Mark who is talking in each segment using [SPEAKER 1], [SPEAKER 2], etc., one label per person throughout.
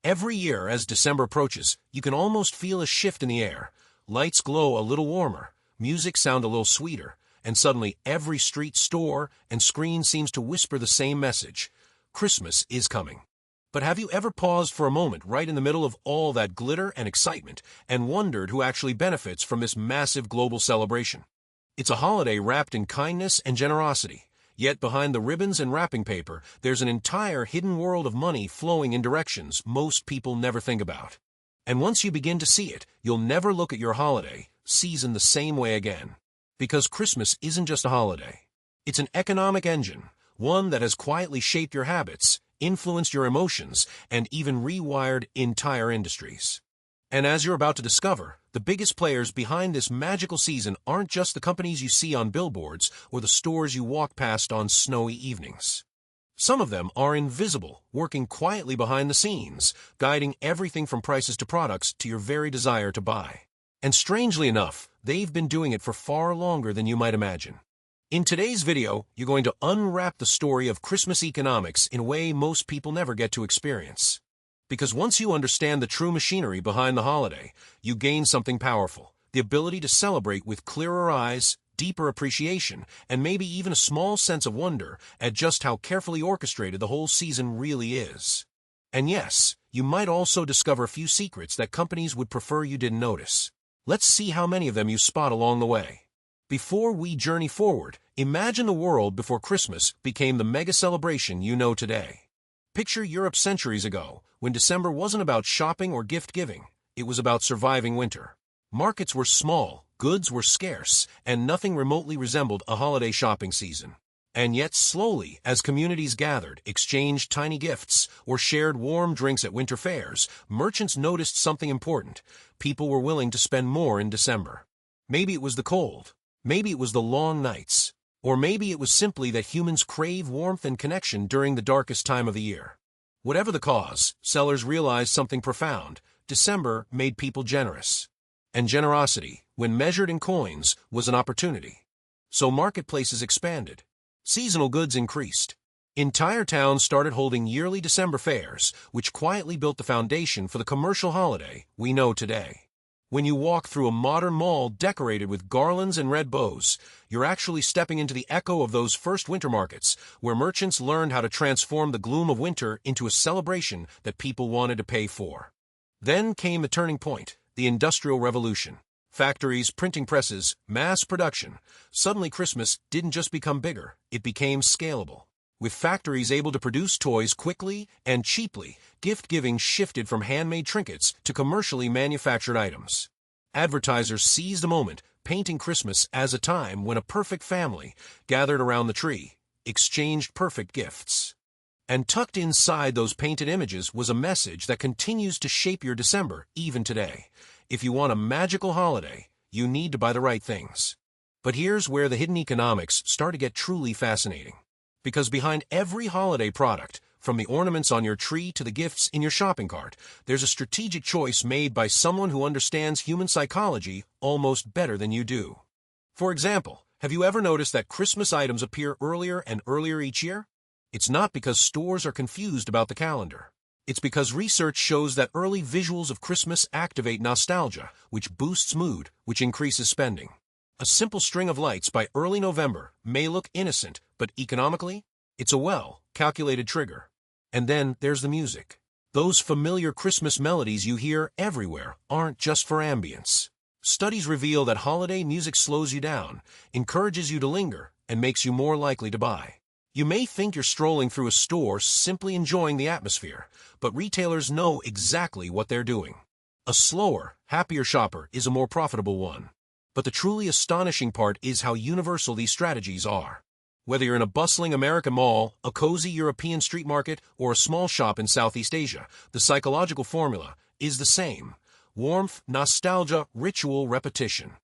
[SPEAKER 1] Every year, as December approaches, you can almost feel a shift in the air. Lights glow a little warmer, music sound a little sweeter, and suddenly every street, store, and screen seems to whisper the same message: Christmas is coming. But have you ever paused for a moment right in the middle of all that glitter and excitement and wondered who actually benefits from this massive global celebration? It's a holiday wrapped in kindness and generosity, yet behind the ribbons and wrapping paper, there's an entire hidden world of money flowing in directions most people never think about. And once you begin to see it, you'll never look at your holiday season the same way again. Because Christmas isn't just a holiday. It's an economic engine, one that has quietly shaped your habits, influenced your emotions, and even rewired entire industries. And as you're about to discover, the biggest players behind this magical season aren't just the companies you see on billboards or the stores you walk past on snowy evenings. Some of them are invisible, working quietly behind the scenes, guiding everything from prices to products to your very desire to buy. And strangely enough, they've been doing it for far longer than you might imagine. In today's video, you're going to unwrap the story of Christmas economics in a way most people never get to experience. Because once you understand the true machinery behind the holiday, you gain something powerful: the ability to celebrate with clearer eyes, deeper appreciation, and maybe even a small sense of wonder at just how carefully orchestrated the whole season really is. And yes, you might also discover a few secrets that companies would prefer you didn't notice. Let's see how many of them you spot along the way. Before we journey forward, imagine the world before Christmas became the mega celebration you know today. Picture Europe centuries ago, when December wasn't about shopping or gift-giving. It was about surviving winter. Markets were small, goods were scarce, and nothing remotely resembled a holiday shopping season. And yet slowly, as communities gathered, exchanged tiny gifts, or shared warm drinks at winter fairs, merchants noticed something important: people were willing to spend more in December. Maybe it was the cold. Maybe it was the long nights. Or maybe it was simply that humans crave warmth and connection during the darkest time of the year. Whatever the cause, sellers realized something profound: December made people generous. And generosity, when measured in coins, was an opportunity. So marketplaces expanded. Seasonal goods increased. Entire towns started holding yearly December fairs, which quietly built the foundation for the commercial holiday we know today. When you walk through a modern mall decorated with garlands and red bows, you're actually stepping into the echo of those first winter markets, where merchants learned how to transform the gloom of winter into a celebration that people wanted to pay for. Then came the turning point: the Industrial Revolution. Factories, printing presses, mass production. Suddenly Christmas didn't just become bigger, it became scalable. With factories able to produce toys quickly and cheaply, gift-giving shifted from handmade trinkets to commercially manufactured items. Advertisers seized a moment, painting Christmas as a time when a perfect family gathered around the tree, exchanged perfect gifts. And tucked inside those painted images was a message that continues to shape your December even today: if you want a magical holiday, you need to buy the right things. But here's where the hidden economics start to get truly fascinating. Because behind every holiday product, from the ornaments on your tree to the gifts in your shopping cart, there's a strategic choice made by someone who understands human psychology almost better than you do. For example, have you ever noticed that Christmas items appear earlier and earlier each year? It's not because stores are confused about the calendar. It's because research shows that early visuals of Christmas activate nostalgia, which boosts mood, which increases spending. A simple string of lights by early November may look innocent, but economically, it's a well-calculated trigger. And then there's the music. Those familiar Christmas melodies you hear everywhere aren't just for ambience. Studies reveal that holiday music slows you down, encourages you to linger, and makes you more likely to buy. You may think you're strolling through a store simply enjoying the atmosphere, but retailers know exactly what they're doing. A slower, happier shopper is a more profitable one. But the truly astonishing part is how universal these strategies are. Whether you're in a bustling American mall, a cozy European street market, or a small shop in Southeast Asia, the psychological formula is the same: warmth, nostalgia, ritual, repetition.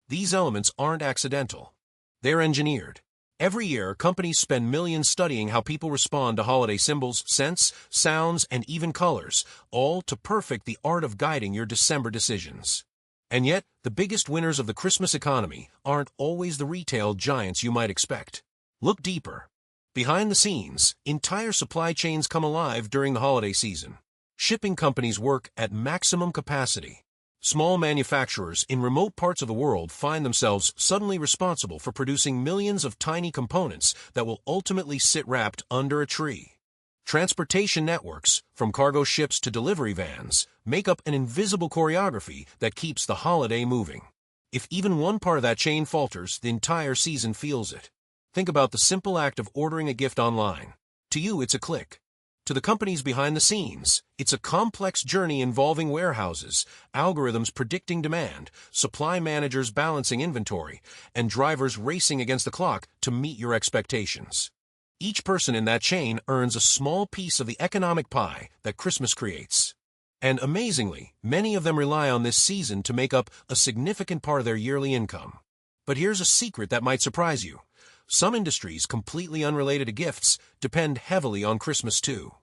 [SPEAKER 1] These elements aren't accidental. They're engineered. Every year, companies spend millions studying how people respond to holiday symbols, scents, sounds, and even colors, all to perfect the art of guiding your December decisions. And yet, the biggest winners of the Christmas economy aren't always the retail giants you might expect. Look deeper. Behind the scenes, entire supply chains come alive during the holiday season. Shipping companies work at maximum capacity. Small manufacturers in remote parts of the world find themselves suddenly responsible for producing millions of tiny components that will ultimately sit wrapped under a tree. Transportation networks, from cargo ships to delivery vans, make up an invisible choreography that keeps the holiday moving. If even one part of that chain falters, the entire season feels it. Think about the simple act of ordering a gift online. To you, it's a click. To the companies behind the scenes, it's a complex journey involving warehouses, algorithms predicting demand, supply managers balancing inventory, and drivers racing against the clock to meet your expectations. Each person in that chain earns a small piece of the economic pie that Christmas creates. And amazingly, many of them rely on this season to make up a significant part of their yearly income. But here's a secret that might surprise you. Some industries completely unrelated to gifts depend heavily on Christmas too.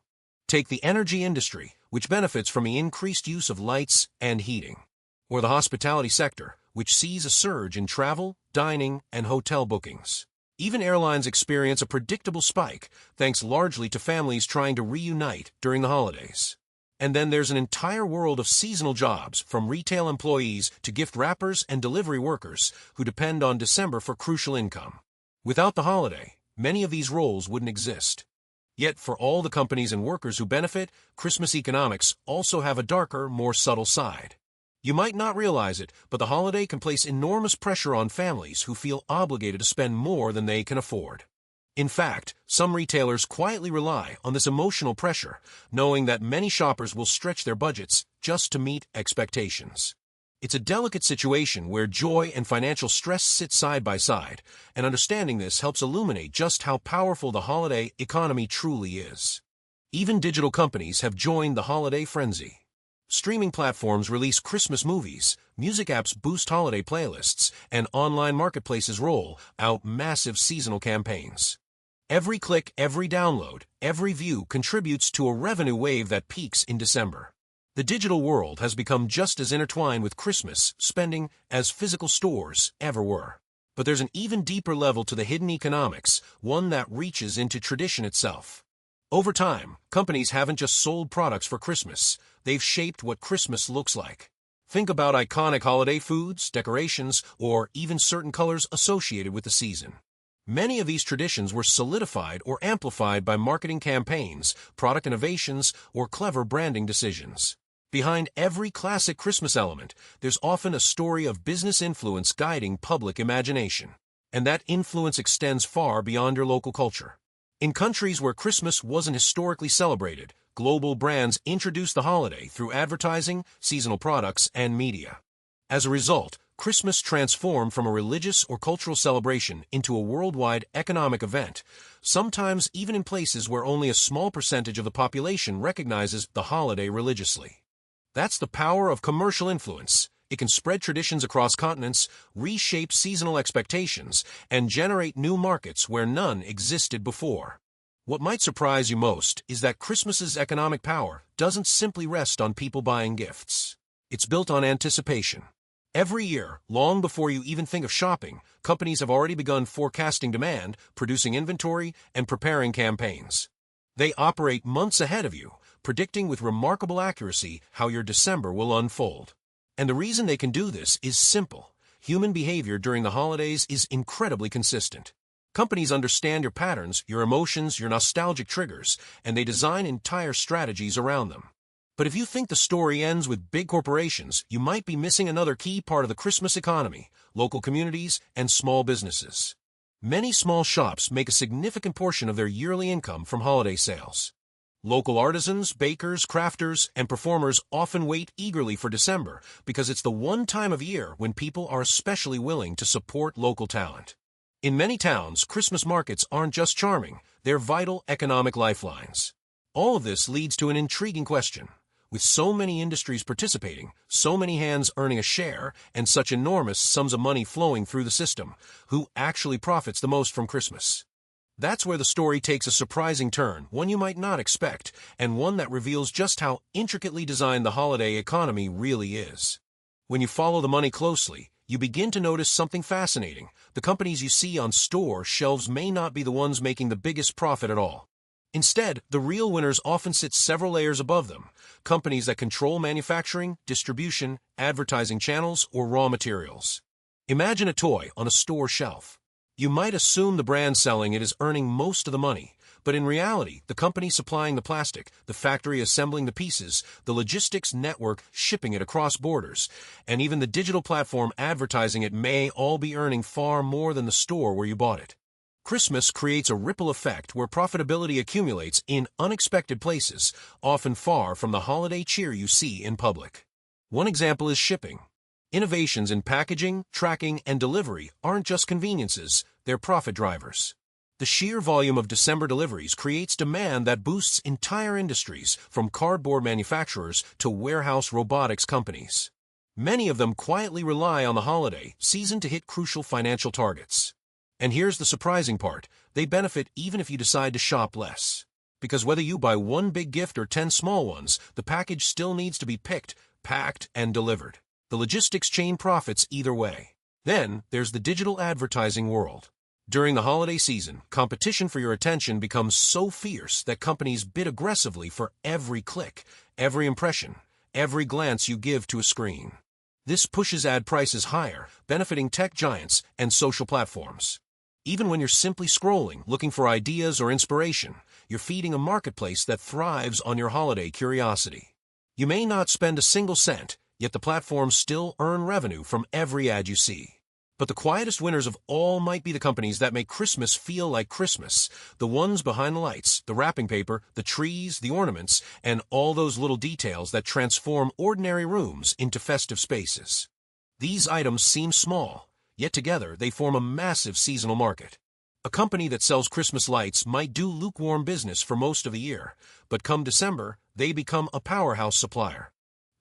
[SPEAKER 1] Take the energy industry, which benefits from the increased use of lights and heating. Or the hospitality sector, which sees a surge in travel, dining, and hotel bookings. Even airlines experience a predictable spike, thanks largely to families trying to reunite during the holidays. And then there's an entire world of seasonal jobs, from retail employees to gift wrappers and delivery workers, who depend on December for crucial income. Without the holiday, many of these roles wouldn't exist. Yet for all the companies and workers who benefit, Christmas economics also have a darker, more subtle side. You might not realize it, but the holiday can place enormous pressure on families who feel obligated to spend more than they can afford. In fact, some retailers quietly rely on this emotional pressure, knowing that many shoppers will stretch their budgets just to meet expectations. It's a delicate situation where joy and financial stress sit side by side, and understanding this helps illuminate just how powerful the holiday economy truly is. Even digital companies have joined the holiday frenzy. Streaming platforms release Christmas movies, music apps boost holiday playlists, and online marketplaces roll out massive seasonal campaigns. Every click, every download, every view contributes to a revenue wave that peaks in December. The digital world has become just as intertwined with Christmas spending as physical stores ever were. But there's an even deeper level to the hidden economics, one that reaches into tradition itself. Over time, companies haven't just sold products for Christmas, they've shaped what Christmas looks like. Think about iconic holiday foods, decorations, or even certain colors associated with the season. Many of these traditions were solidified or amplified by marketing campaigns, product innovations, or clever branding decisions. Behind every classic Christmas element, there's often a story of business influence guiding public imagination. And that influence extends far beyond your local culture. In countries where Christmas wasn't historically celebrated, global brands introduced the holiday through advertising, seasonal products, and media. As a result, Christmas transformed from a religious or cultural celebration into a worldwide economic event, sometimes even in places where only a small percentage of the population recognizes the holiday religiously. That's the power of commercial influence. It can spread traditions across continents, reshape seasonal expectations, and generate new markets where none existed before. What might surprise you most is that Christmas's economic power doesn't simply rest on people buying gifts. It's built on anticipation. Every year, long before you even think of shopping, companies have already begun forecasting demand, producing inventory, and preparing campaigns. They operate months ahead of you, predicting with remarkable accuracy how your December will unfold. And the reason they can do this is simple. Human behavior during the holidays is incredibly consistent. Companies understand your patterns, your emotions, your nostalgic triggers, and they design entire strategies around them. But if you think the story ends with big corporations, you might be missing another key part of the Christmas economy: local communities and small businesses. Many small shops make a significant portion of their yearly income from holiday sales. Local artisans, bakers, crafters, and performers often wait eagerly for December because it's the one time of year when people are especially willing to support local talent. In many towns, Christmas markets aren't just charming, they're vital economic lifelines. All of this leads to an intriguing question. With so many industries participating, so many hands earning a share, and such enormous sums of money flowing through the system, who actually profits the most from Christmas? That's where the story takes a surprising turn, one you might not expect, and one that reveals just how intricately designed the holiday economy really is. When you follow the money closely, you begin to notice something fascinating. The companies you see on store shelves may not be the ones making the biggest profit at all. Instead, the real winners often sit several layers above them, companies that control manufacturing, distribution, advertising channels, or raw materials. Imagine a toy on a store shelf. You might assume the brand selling it is earning most of the money, but in reality, the company supplying the plastic, the factory assembling the pieces, the logistics network shipping it across borders, and even the digital platform advertising it may all be earning far more than the store where you bought it. Christmas creates a ripple effect where profitability accumulates in unexpected places, often far from the holiday cheer you see in public. One example is shipping. Innovations in packaging, tracking, and delivery aren't just conveniences, they're profit drivers. The sheer volume of December deliveries creates demand that boosts entire industries, from cardboard manufacturers to warehouse robotics companies. Many of them quietly rely on the holiday season to hit crucial financial targets. And here's the surprising part, they benefit even if you decide to shop less. Because whether you buy one big gift or 10 small ones, the package still needs to be picked, packed, and delivered. The logistics chain profits either way. Then, there's the digital advertising world. During the holiday season, competition for your attention becomes so fierce that companies bid aggressively for every click, every impression, every glance you give to a screen. This pushes ad prices higher, benefiting tech giants and social platforms. Even when you're simply scrolling, looking for ideas or inspiration, you're feeding a marketplace that thrives on your holiday curiosity. You may not spend a single cent, yet the platforms still earn revenue from every ad you see. But the quietest winners of all might be the companies that make Christmas feel like Christmas, the ones behind the lights, the wrapping paper, the trees, the ornaments, and all those little details that transform ordinary rooms into festive spaces. These items seem small, yet together they form a massive seasonal market. A company that sells Christmas lights might do lukewarm business for most of the year, but come December, they become a powerhouse supplier.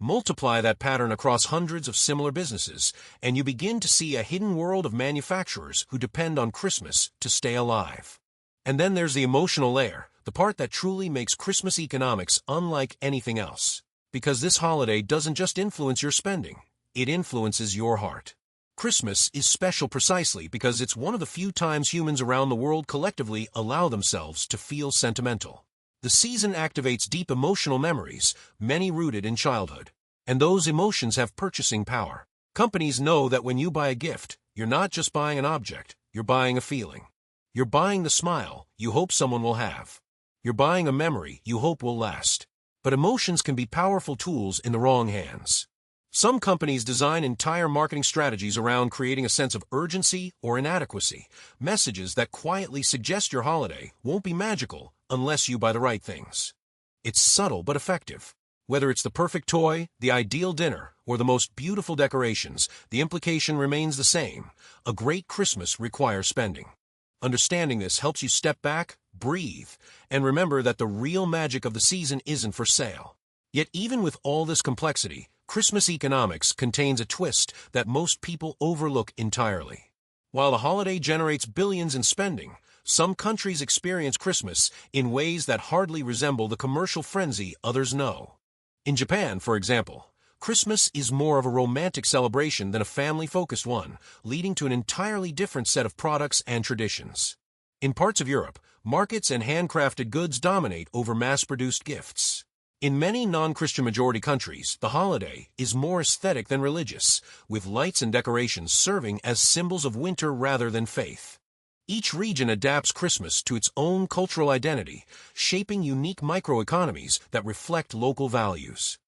[SPEAKER 1] Multiply that pattern across hundreds of similar businesses, and you begin to see a hidden world of manufacturers who depend on Christmas to stay alive. And then there's the emotional layer, the part that truly makes Christmas economics unlike anything else. Because this holiday doesn't just influence your spending, it influences your heart. Christmas is special precisely because it's one of the few times humans around the world collectively allow themselves to feel sentimental. The season activates deep emotional memories, many rooted in childhood. And those emotions have purchasing power. Companies know that when you buy a gift, you're not just buying an object, you're buying a feeling. You're buying the smile you hope someone will have. You're buying a memory you hope will last. But emotions can be powerful tools in the wrong hands. Some companies design entire marketing strategies around creating a sense of urgency or inadequacy, messages that quietly suggest your holiday won't be magical unless you buy the right things. It's subtle but effective. Whether it's the perfect toy, the ideal dinner, or the most beautiful decorations, the implication remains the same. A great Christmas requires spending. Understanding this helps you step back, breathe, and remember that the real magic of the season isn't for sale. Yet even with all this complexity, Christmas economics contains a twist that most people overlook entirely. While the holiday generates billions in spending, some countries experience Christmas in ways that hardly resemble the commercial frenzy others know. In Japan, for example, Christmas is more of a romantic celebration than a family-focused one, leading to an entirely different set of products and traditions. In parts of Europe, markets and handcrafted goods dominate over mass-produced gifts. In many non-Christian majority countries, the holiday is more aesthetic than religious, with lights and decorations serving as symbols of winter rather than faith. Each region adapts Christmas to its own cultural identity, shaping unique microeconomies that reflect local values.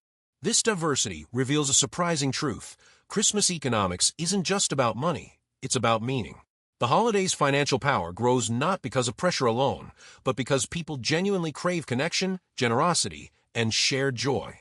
[SPEAKER 1] This diversity reveals a surprising truth. Christmas economics isn't just about money, it's about meaning. The holiday's financial power grows not because of pressure alone, but because people genuinely crave connection, generosity, and shared joy.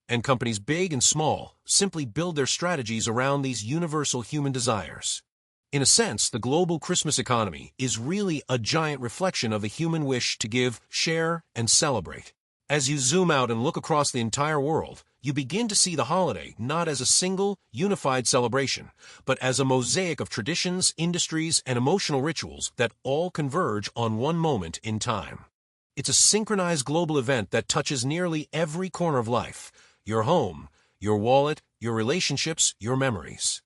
[SPEAKER 1] And companies big and small simply build their strategies around these universal human desires. In a sense, the global Christmas economy is really a giant reflection of the human wish to give, share, and celebrate. As you zoom out and look across the entire world, you begin to see the holiday not as a single, unified celebration, but as a mosaic of traditions, industries, and emotional rituals that all converge on one moment in time. It's a synchronized global event that touches nearly every corner of life: your home, your wallet, your relationships, your memories.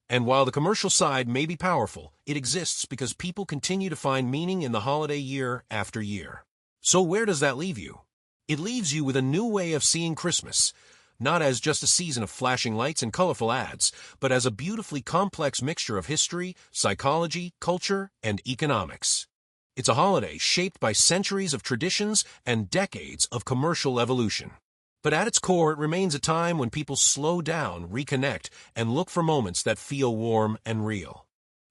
[SPEAKER 1] And while the commercial side may be powerful, it exists because people continue to find meaning in the holiday year after year. So where does that leave you? It leaves you with a new way of seeing Christmas, not as just a season of flashing lights and colorful ads, but as a beautifully complex mixture of history, psychology, culture, and economics. It's a holiday shaped by centuries of traditions and decades of commercial evolution. But at its core, it remains a time when people slow down, reconnect, and look for moments that feel warm and real.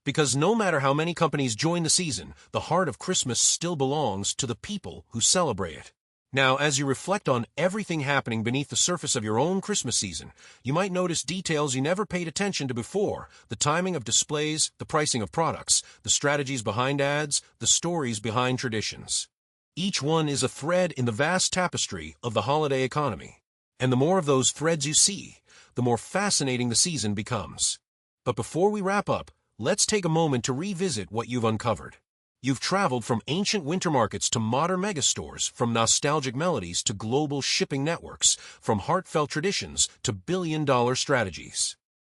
[SPEAKER 1] Because no matter how many companies join the season, the heart of Christmas still belongs to the people who celebrate it. Now, as you reflect on everything happening beneath the surface of your own Christmas season, you might notice details you never paid attention to before: the timing of displays, the pricing of products, the strategies behind ads, the stories behind traditions. Each one is a thread in the vast tapestry of the holiday economy. And the more of those threads you see, the more fascinating the season becomes. But before we wrap up, let's take a moment to revisit what you've uncovered. You've traveled from ancient winter markets to modern megastores, from nostalgic melodies to global shipping networks, from heartfelt traditions to billion-dollar strategies.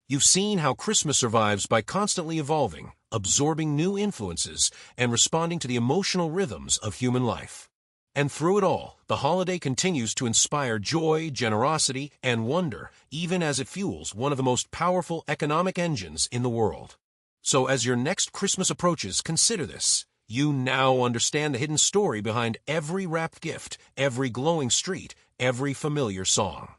[SPEAKER 1] You've seen how Christmas survives by constantly evolving, absorbing new influences, and responding to the emotional rhythms of human life. And through it all, the holiday continues to inspire joy, generosity, and wonder, even as it fuels one of the most powerful economic engines in the world. So as your next Christmas approaches, consider this. You now understand the hidden story behind every wrapped gift, every glowing street, every familiar song.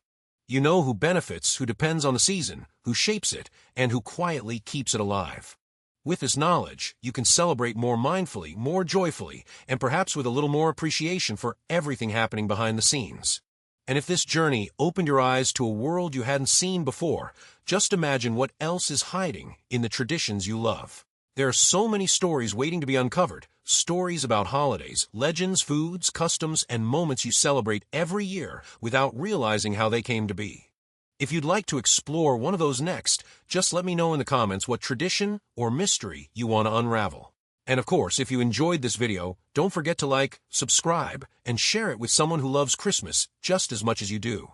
[SPEAKER 1] You know who benefits, who depends on the season, who shapes it, and who quietly keeps it alive. With this knowledge, you can celebrate more mindfully, more joyfully, and perhaps with a little more appreciation for everything happening behind the scenes. And if this journey opened your eyes to a world you hadn't seen before, just imagine what else is hiding in the traditions you love. There are so many stories waiting to be uncovered, stories about holidays, legends, foods, customs, and moments you celebrate every year without realizing how they came to be. If you'd like to explore one of those next, just let me know in the comments what tradition or mystery you want to unravel. And of course, if you enjoyed this video, don't forget to like, subscribe, and share it with someone who loves Christmas just as much as you do.